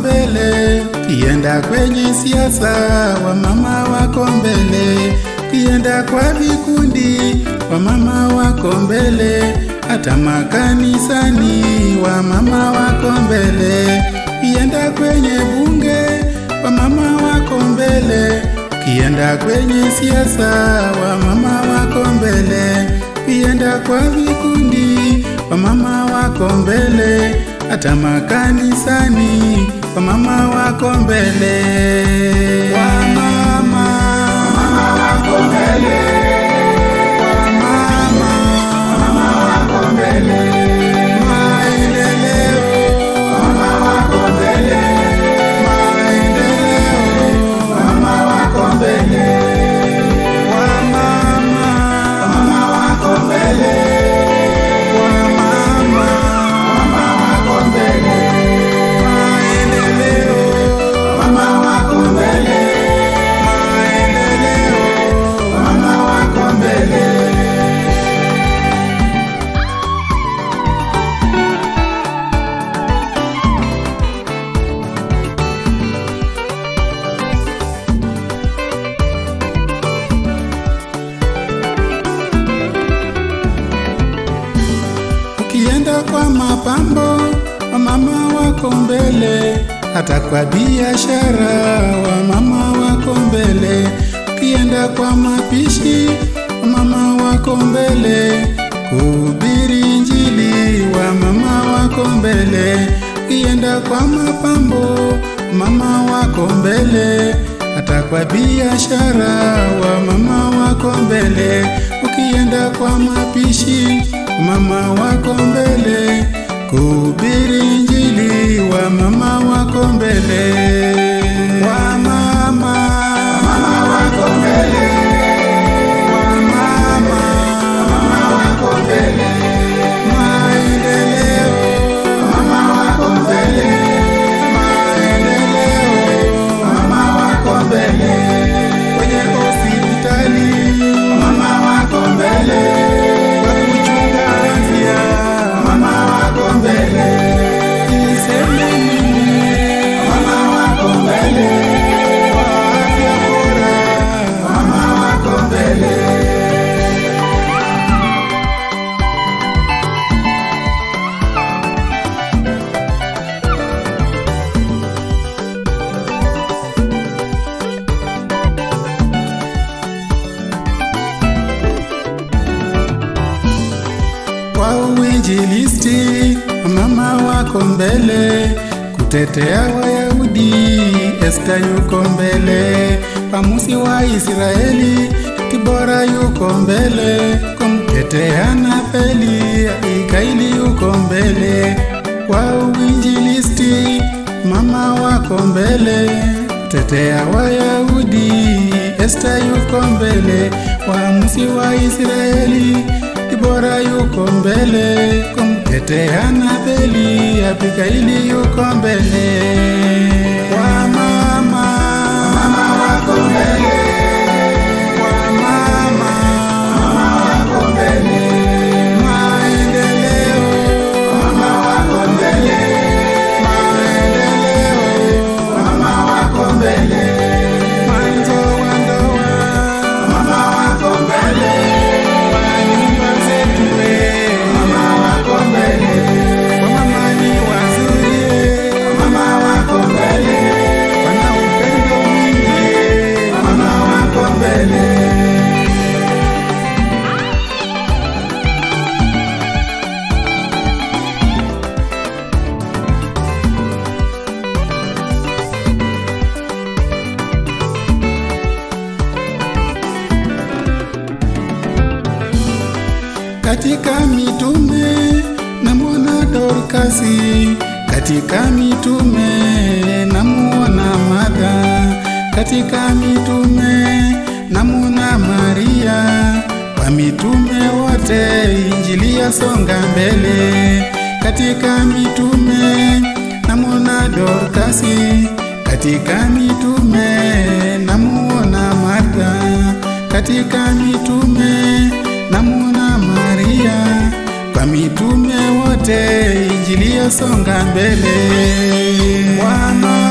mbele, kienda kwenye siasa wamama wako mbele, kienda kwa vikundi wamama wako mbele, hata makanisani wamama wako mbele, kienda kwenye bunge wamama wako mbele, kienda kwenye siasa wamama wako mbele, kienda kwa vikundi wamama wako mbele, hata makanisani wamama wako mbele. Wamama wako mbele, wamama wako mbele, maendeleo wamama wako mbele, maendeleo wamama wako mbele, wamama wako mbele, wamama wako mbele, maendeleo wamama wako mbele, maendeleo wamama wako mbele. Ukienda kwa mapambo wamama wako mbele, hata kwa biashara wamama wako mbele, ukienda kwa mapishi wamama wako mbele, kuhubiri Injili wamama wako mbele, ukienda kwa mapambo mama wako mbele, hata kwa biashara wamama wako mbele, ukienda kwa mapishi mama wako mbele, kuhubiri Injili wamama wako mbele. Wamama wako mbele, wamama wako mbele, maendeleo wamama wako mbele, maendeleo wamama wako mbele, kwenye hospitali wamama wako mbele, kwa kuchunga afya wamama wako mbele, niseme nini wamama wako mbele, kwa afya bora wamama wako mbele. Kwa uinjilisti mama wako mbele, kutetea Wayahudi Esta yuko mbele, Pamusi wa Israeli Kibora yuko mbele, kumtetea Natheli Abigaili yuko mbele. Kwa uinjilisti mama wako mbele, kutetea Wayahudi Esta yuko mbele, Pamusi wa Israeli Kibora yuko mbele, kumtetea Natheli Abigaili yuko mbele. Wamama wako mbele, wamama wako mbele, maendeleo wamama wako mbele, maendeleo wamama wako mbele, mwanzo wa ndoa wamama wako mbele, wamama wako mbele, wamama ni wazuri, wamama wako mbele, wana upendo mwingi, wamama wako mbele. Katika mitume namuona Dorkasi, katika mitume namuona Martha, katika mitume namuona Maria, kwa mitume wote Injili yasonga mbele. Katika mitume namuona Dorkasi, katika mitume namuona Martha, katika mitume namuona Maria, kwa mitume wote Injili yasonga mbele. Bwana